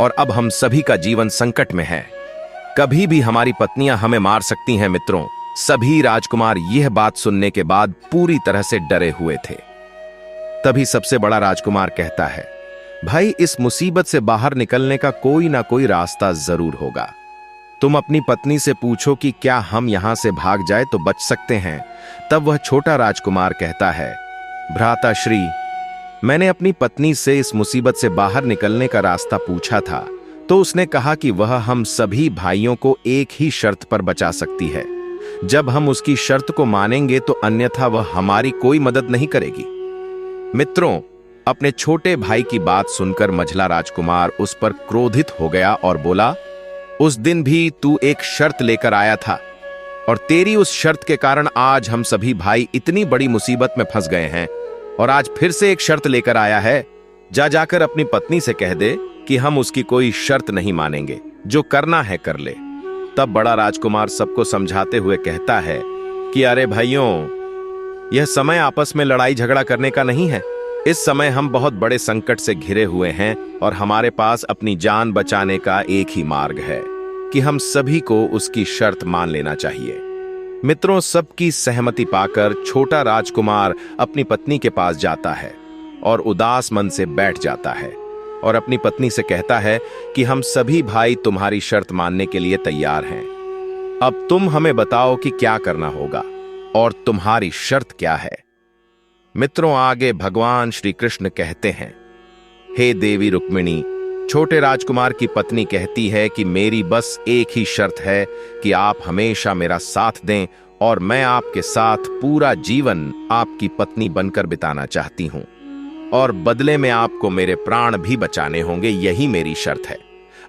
Speaker 1: और अब हम सभी का जीवन संकट में है। कभी भी हमारी पत्नियां हमें मार सकती हैं। मित्रों, सभी राजकुमार यह बात सुनने के बाद पूरी तरह से डरे हुए थे। तभी सबसे बड़ा राजकुमार कहता है, भाई, इस मुसीबत से बाहर निकलने का कोई ना कोई रास्ता जरूर होगा। तुम अपनी पत्नी से पूछो कि क्या हम यहां से भाग जाए तो बच सकते हैं। तब वह छोटा राजकुमार कहता है, भ्राता श्री, मैंने अपनी पत्नी से इस मुसीबत से बाहर निकलने का रास्ता पूछा था तो उसने कहा कि वह हम सभी भाइयों को एक ही शर्त पर बचा सकती है। जब हम उसकी शर्त को मानेंगे तो अन्यथा वह हमारी कोई मदद नहीं करेगी। मित्रों, अपने छोटे भाई की बात सुनकर मझला राजकुमार उस पर क्रोधित हो गया और बोला, उस दिन भी तू एक शर्त लेकर आया था और तेरी उस शर्त के कारण आज हम सभी भाई इतनी बड़ी मुसीबत में फंस गए हैं और आज फिर से एक शर्त लेकर आया है। जाकर अपनी पत्नी से कह दे कि हम उसकी कोई शर्त नहीं मानेंगे, जो करना है कर ले। तब बड़ा राजकुमार सबको समझाते हुए कहता है कि अरे भाइयों, यह समय आपस में लड़ाई झगड़ा करने का नहीं है। इस समय हम बहुत बड़े संकट से घिरे हुए हैं और हमारे पास अपनी जान बचाने का एक ही मार्ग है कि हम सभी को उसकी शर्त मान लेना चाहिए। मित्रों, सबकी सहमति पाकर छोटा राजकुमार अपनी पत्नी के पास जाता है और उदास मन से बैठ जाता है और अपनी पत्नी से कहता है कि हम सभी भाई तुम्हारी शर्त मानने के लिए तैयार हैं। अब तुम हमें बताओ कि क्या करना होगा और तुम्हारी शर्त क्या है। मित्रों, आगे भगवान श्री कृष्ण कहते हैं, हे देवी रुक्मिणी, छोटे राजकुमार की पत्नी कहती है कि मेरी बस एक ही शर्त है कि आप हमेशा मेरा साथ दें और मैं आपके साथ पूरा जीवन आपकी पत्नी बनकर बिताना चाहती हूं और बदले में आपको मेरे प्राण भी बचाने होंगे, यही मेरी शर्त है।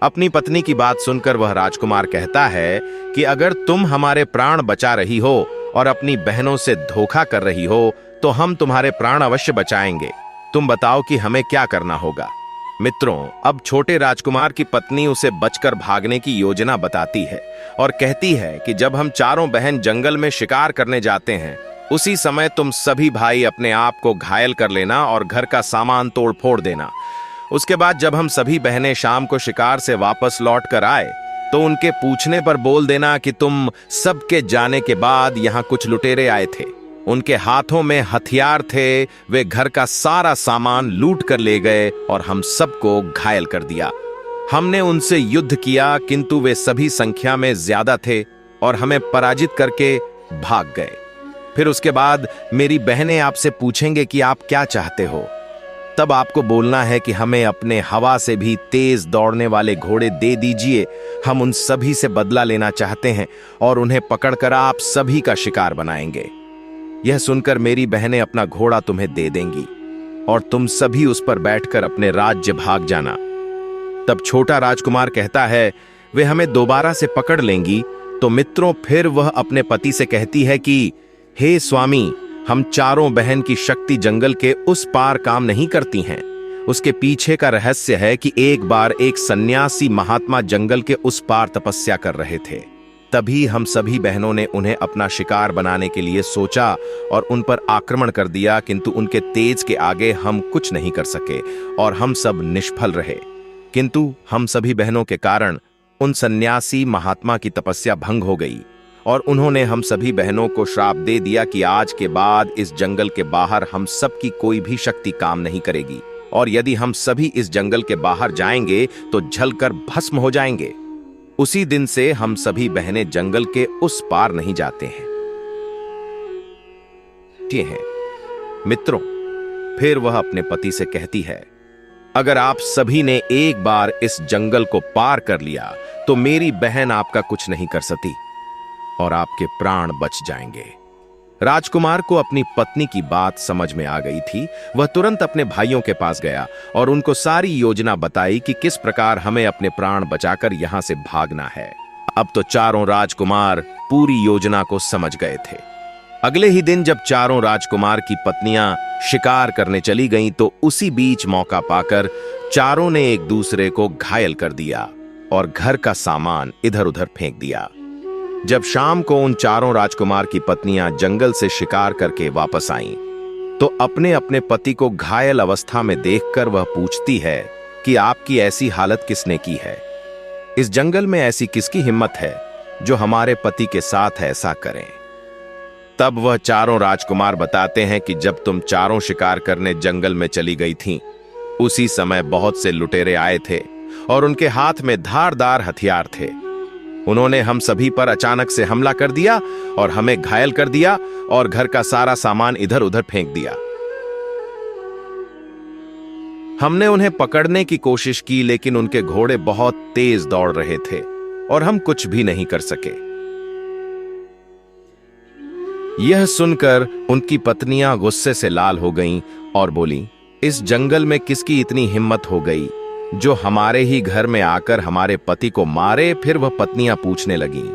Speaker 1: अपनी पत्नी की बात सुनकर वह राजकुमार कहता है कि अगर तुम हमारे प्राण बचा रही हो और अपनी बहनों से धोखा कर रही हो तो हम तुम्हारे प्राण अवश्य बचाएंगे। तुम बताओ कि हमें क्या करना होगा। मित्रों, अब छोटे राजकुमार की पत्नी उसे बचकर भागने की योजना बताती है और कहती है कि जब हम चारों बहन जंगल में शिकार करने जाते हैं उसी समय तुम सभी भाई अपने आप को घायल कर लेना और घर का सामान तोड़ फोड़ देना। उसके बाद जब हम सभी बहनें शाम को शिकार से वापस लौट कर आए तो उनके पूछने पर बोल देना कि तुम सबके जाने के बाद यहाँ कुछ लुटेरे आए थे, उनके हाथों में हथियार थे, वे घर का सारा सामान लूट कर ले गए और हम सबको घायल कर दिया। हमने उनसे युद्ध किया किंतु वे सभी संख्या में ज्यादा थे और हमें पराजित करके भाग गए। फिर उसके बाद मेरी बहनें आपसे पूछेंगे कि आप क्या चाहते हो, तब आपको बोलना है कि हमें अपने हवा से भी तेज दौड़ने वाले घोड़े दे दीजिए, हम उन सभी से बदला लेना चाहते हैं और उन्हें पकड़कर आप सभी का शिकार बनाएंगे। यह सुनकर मेरी बहनें अपना घोड़ा तुम्हें दे देंगी और तुम सभी उस पर बैठकर अपने राज्य भाग जाना। तब छोटा राजकुमार कहता है वे हमें दोबारा से पकड़ लेंगी। तो मित्रों, फिर वह अपने पति से कहती है कि हे स्वामी, हम चारों बहन की शक्ति जंगल के उस पार काम नहीं करती हैं। उसके पीछे का रहस्य है कि एक बार एक सन्यासी महात्मा जंगल के उस पार तपस्या कर रहे थे। तभी हम सभी बहनों ने उन्हें अपना शिकार बनाने के लिए सोचा और उन पर आक्रमण कर दिया, किंतु उनके तेज के आगे हम कुछ नहीं कर सके और हम सब निष्फल रहे। किंतु हम सभी बहनों के कारण उन सन्यासी महात्मा की तपस्या भंग हो गई और उन्होंने हम सभी बहनों को श्राप दे दिया कि आज के बाद इस जंगल के बाहर हम सब की कोई भी शक्ति काम नहीं करेगी और यदि हम सभी इस जंगल के बाहर जाएंगे तो जलकर भस्म हो जाएंगे। उसी दिन से हम सभी बहनें जंगल के उस पार नहीं जाते हैं। मित्रों, फिर वह अपने पति से कहती है अगर आप सभी ने एक बार इस जंगल को पार कर लिया तो मेरी बहन आपका कुछ नहीं कर सकती और आपके प्राण बच जाएंगे। राजकुमार को अपनी पत्नी की बात समझ में आ गई थी। वह तुरंत अपने भाइयों के पास गया और उनको सारी योजना बताई कि किस प्रकार हमें अपने प्राण बचाकर यहां से भागना है। अब तो चारों राजकुमार पूरी योजना को समझ गए थे। अगले ही दिन जब चारों राजकुमार की पत्नियां शिकार करने चली गईं तो उसी बीच मौका पाकर चारों ने एक दूसरे को घायल कर दिया और घर का सामान इधर उधर फेंक दिया। जब शाम को उन चारों राजकुमार की पत्नियां जंगल से शिकार करके वापस आईं, तो अपने अपने पति को घायल अवस्था में देखकर वह पूछती है कि आपकी ऐसी हालत किसने की है? इस जंगल में ऐसी किसकी हिम्मत है जो हमारे पति के साथ ऐसा करें? तब वह चारों राजकुमार बताते हैं कि जब तुम चारों शिकार करने जंगल में चली गई थीं, उसी समय बहुत से लुटेरे आए थे और उनके हाथ में धारदार हथियार थे। उन्होंने हम सभी पर अचानक से हमला कर दिया और हमें घायल कर दिया और घर का सारा सामान इधर उधर फेंक दिया। हमने उन्हें पकड़ने की कोशिश की लेकिन उनके घोड़े बहुत तेज दौड़ रहे थे और हम कुछ भी नहीं कर सके। यह सुनकर उनकी पत्नियां गुस्से से लाल हो गईं और बोलीं, इस जंगल में किसकी इतनी हिम्मत हो गई जो हमारे ही घर में आकर हमारे पति को मारे? फिर वह पत्नियां पूछने लगीं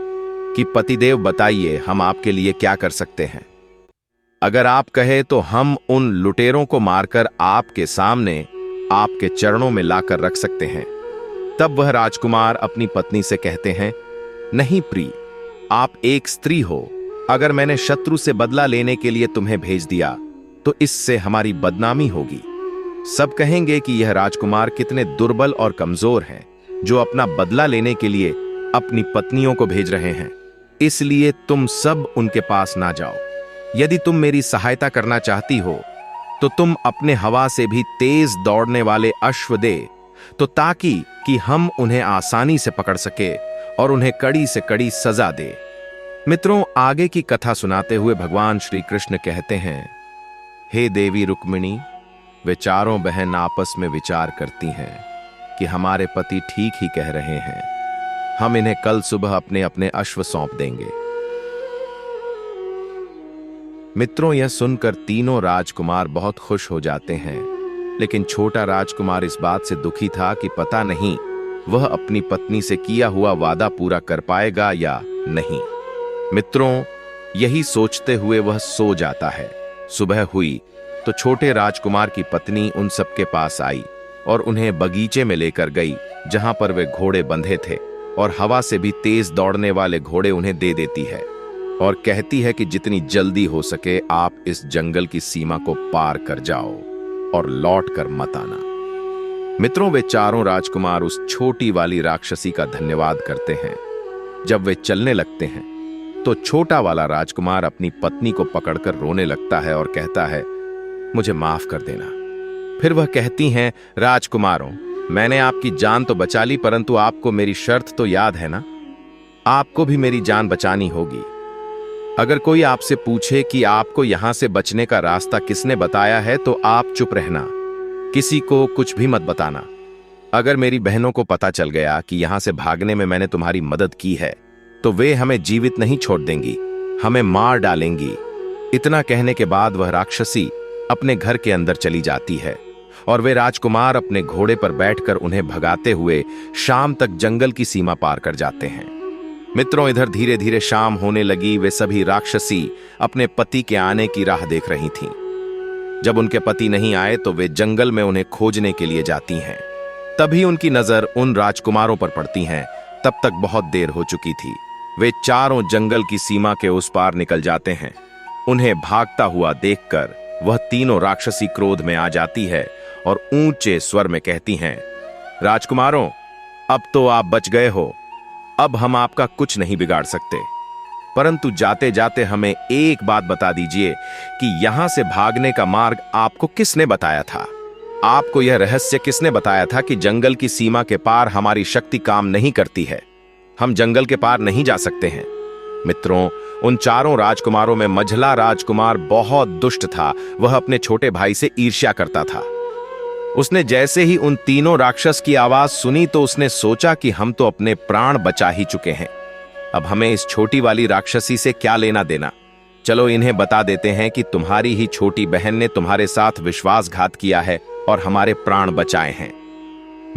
Speaker 1: कि पतिदेव बताइए, हम आपके लिए क्या कर सकते हैं? अगर आप कहे तो हम उन लुटेरों को मारकर आपके सामने आपके चरणों में लाकर रख सकते हैं। तब वह राजकुमार अपनी पत्नी से कहते हैं, नहीं प्रिय, आप एक स्त्री हो। अगर मैंने शत्रु से बदला लेने के लिए तुम्हें भेज दिया तो इससे हमारी बदनामी होगी। सब कहेंगे कि यह राजकुमार कितने दुर्बल और कमजोर हैं, जो अपना बदला लेने के लिए अपनी पत्नियों को भेज रहे हैं। इसलिए तुम सब उनके पास ना जाओ। यदि तुम मेरी सहायता करना चाहती हो तो तुम अपने हवा से भी तेज दौड़ने वाले अश्व दे, तो ताकि कि हम उन्हें आसानी से पकड़ सके और उन्हें कड़ी से कड़ी सजा दे। मित्रों, आगे की कथा सुनाते हुए भगवान श्री कृष्ण कहते हैं, हे देवी रुक्मिणी, वे चारों बहन आपस में विचार करती हैं कि हमारे पति ठीक ही कह रहे हैं, हम इन्हें कल सुबह अपने अपने अश्व सौंप देंगे। मित्रों, यह सुनकर तीनों राजकुमार बहुत खुश हो जाते हैं, लेकिन छोटा राजकुमार इस बात से दुखी था कि पता नहीं वह अपनी पत्नी से किया हुआ वादा पूरा कर पाएगा या नहीं। मित्रों, यही सोचते हुए वह सो जाता है। सुबह हुई तो छोटे राजकुमार की पत्नी उन सबके पास आई और उन्हें बगीचे में लेकर गई, जहां पर वे घोड़े बंधे थे, और हवा से भी तेज दौड़ने वाले घोड़े उन्हें दे देती है और कहती है कि जितनी जल्दी हो सके आप इस जंगल की सीमा को पार कर जाओ और लौट कर मत आना। मित्रों, वे चारों राजकुमार उस छोटी वाली राक्षसी का धन्यवाद करते हैं। जब वे चलने लगते हैं तो छोटा वाला राजकुमार अपनी पत्नी को पकड़कर रोने लगता है और कहता है, मुझे माफ कर देना। फिर वह कहती हैं, राजकुमारों, मैंने आपकी जान तो बचा ली, परंतु आपको मेरी शर्त तो याद है ना? आपको भी मेरी जान बचानी होगी। अगर कोई आपसे पूछे कि आपको यहां से बचने का रास्ता किसने बताया है, तो आप चुप रहना, किसी को कुछ भी मत बताना। अगर मेरी बहनों को पता चल गया कि यहां से भागने में मैंने तुम्हारी मदद की है, तो वे हमें जीवित नहीं छोड़ देंगी, हमें मार डालेंगी। इतना कहने के बाद वह राक्षसी अपने घर के अंदर चली जाती है और वे राजकुमार अपने घोड़े पर बैठकर उन्हें भगाते हुए शाम तक जंगल की सीमा पार कर जाते हैं। मित्रों, इधर धीरे धीरे शाम होने लगी। वे सभी राक्षसी अपने पति के आने की राह देख रही थीं। जब उनके पति नहीं आए तो वे जंगल में उन्हें खोजने के लिए जाती हैं। तभी उनकी नजर उन राजकुमारों पर पड़ती है। तब तक बहुत देर हो चुकी थी। वे चारों जंगल की सीमा के उस पार निकल जाते हैं। उन्हें भागता हुआ देखकर वह तीनों राक्षसी क्रोध में आ जाती है और ऊंचे स्वर में कहती हैं, राजकुमारों, अब तो आप बच गए हो, अब हम आपका कुछ नहीं बिगाड़ सकते, परंतु जाते जाते हमें एक बात बता दीजिए कि यहां से भागने का मार्ग आपको किसने बताया था? आपको यह रहस्य किसने बताया था कि जंगल की सीमा के पार हमारी शक्ति काम नहीं करती है, हम जंगल के पार नहीं जा सकते हैं? मित्रों, उन चारों राजकुमारों में मझला राजकुमार बहुत दुष्ट था। वह अपने छोटे भाई से ईर्ष्या करता था। उसने जैसे ही उन तीनों राक्षस की आवाज सुनी तो उसने सोचा कि हम तो अपने प्राण बचा ही चुके हैं, अब हमें इस छोटी वाली राक्षसी से क्या लेना देना। चलो इन्हें बता देते हैं कि तुम्हारी ही छोटी बहन ने तुम्हारे साथ विश्वासघात किया है और हमारे प्राण बचाए हैं।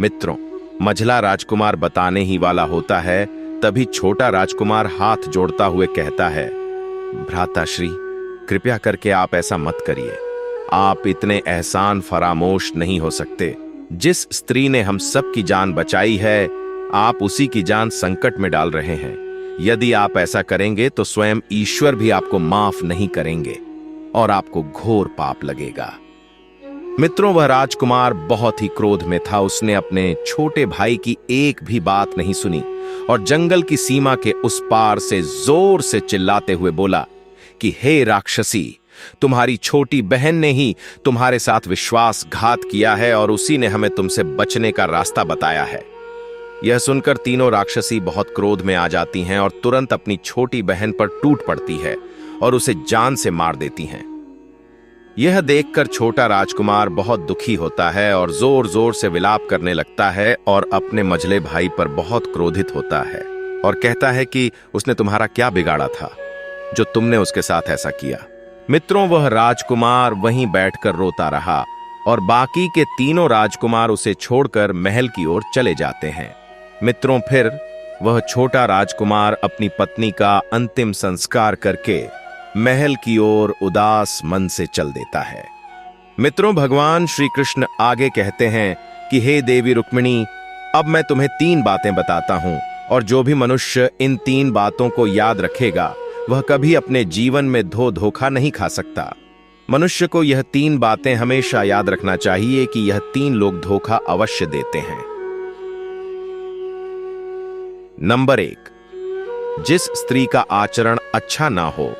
Speaker 1: मित्रों, मझला राजकुमार बताने ही वाला होता है, तभी छोटा राजकुमार हाथ जोड़ता हुए कहता है, भ्राताश्री, कृपया करके आप ऐसा मत करिए। आप इतने एहसान फरामोश नहीं हो सकते। जिस स्त्री ने हम सब की जान बचाई है, आप उसी की जान संकट में डाल रहे हैं। यदि आप ऐसा करेंगे तो स्वयं ईश्वर भी आपको माफ नहीं करेंगे और आपको घोर पाप लगेगा। मित्रों, वह राजकुमार बहुत ही क्रोध में था। उसने अपने छोटे भाई की एक भी बात नहीं सुनी और जंगल की सीमा के उस पार से जोर से चिल्लाते हुए बोला कि हे राक्षसी, तुम्हारी छोटी बहन ने ही तुम्हारे साथ विश्वासघात किया है और उसी ने हमें तुमसे बचने का रास्ता बताया है। यह सुनकर तीनों राक्षसी बहुत क्रोध में आ जाती हैं और तुरंत अपनी छोटी बहन पर टूट पड़ती है और उसे जान से मार देती हैं। यह देखकर छोटा राजकुमार बहुत दुखी होता है और जोर जोर से विलाप करने लगता है और अपने मझले भाई पर बहुत क्रोधित होता है और कहता है कि उसने तुम्हारा क्या बिगाड़ा था जो तुमने उसके साथ ऐसा किया। मित्रों, वह राजकुमार वहीं बैठकर रोता रहा और बाकी के तीनों राजकुमार उसे छोड़कर महल की ओर चले जाते हैं। मित्रों, फिर वह छोटा राजकुमार अपनी पत्नी का अंतिम संस्कार करके महल की ओर उदास मन से चल देता है। मित्रों, भगवान श्री कृष्ण आगे कहते हैं कि हे देवी रुक्मिणी, अब मैं तुम्हें 3 बातें बताता हूं और जो भी मनुष्य इन 3 बातों को याद रखेगा वह कभी अपने जीवन में धोखा नहीं खा सकता। मनुष्य को यह 3 बातें हमेशा याद रखना चाहिए कि यह 3 लोग धोखा अवश्य देते हैं। नंबर 1, जिस स्त्री का आचरण अच्छा ना हो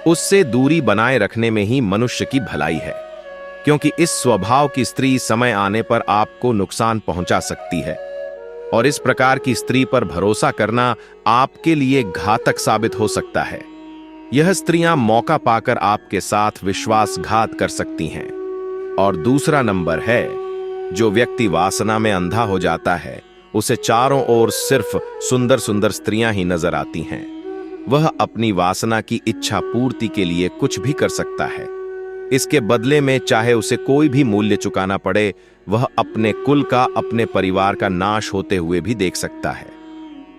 Speaker 1: उससे दूरी बनाए रखने में ही मनुष्य की भलाई है, क्योंकि इस स्वभाव की स्त्री समय आने पर आपको नुकसान पहुंचा सकती है और इस प्रकार की स्त्री पर भरोसा करना आपके लिए घातक साबित हो सकता है। यह स्त्रियां मौका पाकर आपके साथ विश्वासघात कर सकती हैं। और दूसरा नंबर है जो व्यक्ति वासना में अंधा हो जाता है उसे चारों ओर सिर्फ सुंदर सुंदर स्त्रियां ही नजर आती हैं। वह अपनी वासना की इच्छा पूर्ति के लिए कुछ भी कर सकता है। इसके बदले में चाहे उसे कोई भी मूल्य चुकाना पड़े, वह अपने कुल का, अपने परिवार का नाश होते हुए भी देख सकता है।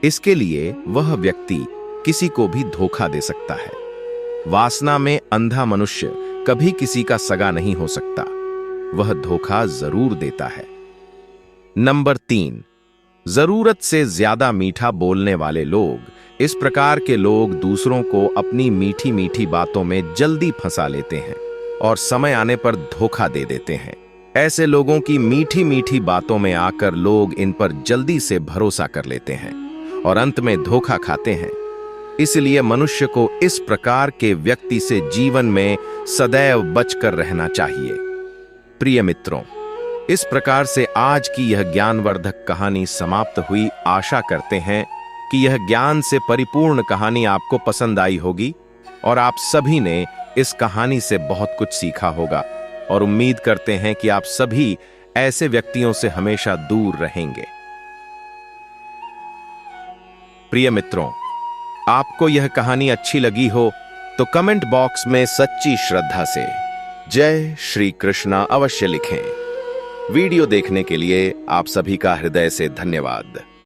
Speaker 1: इसके लिए वह व्यक्ति किसी को भी धोखा दे सकता है। वासना में अंधा मनुष्य कभी किसी का सगा नहीं हो सकता, वह धोखा जरूर देता है। नंबर 3, जरूरत से ज्यादा मीठा बोलने वाले लोग। इस प्रकार के लोग दूसरों को अपनी मीठी मीठी बातों में जल्दी फंसा लेते हैं और समय आने पर धोखा दे देते हैं। ऐसे लोगों की मीठी मीठी बातों में आकर लोग इन पर जल्दी से भरोसा कर लेते हैं और अंत में धोखा खाते हैं। इसलिए मनुष्य को इस प्रकार के व्यक्ति से जीवन में सदैव बचकर रहना चाहिए। प्रिय मित्रों, इस प्रकार से आज की यह ज्ञानवर्धक कहानी समाप्त हुई। आशा करते हैं कि यह ज्ञान से परिपूर्ण कहानी आपको पसंद आई होगी और आप सभी ने इस कहानी से बहुत कुछ सीखा होगा, और उम्मीद करते हैं कि आप सभी ऐसे व्यक्तियों से हमेशा दूर रहेंगे। प्रिय मित्रों, आपको यह कहानी अच्छी लगी हो तो कमेंट बॉक्स में सच्ची श्रद्धा से जय श्री कृष्णा अवश्य लिखें। वीडियो देखने के लिए आप सभी का हृदय से धन्यवाद।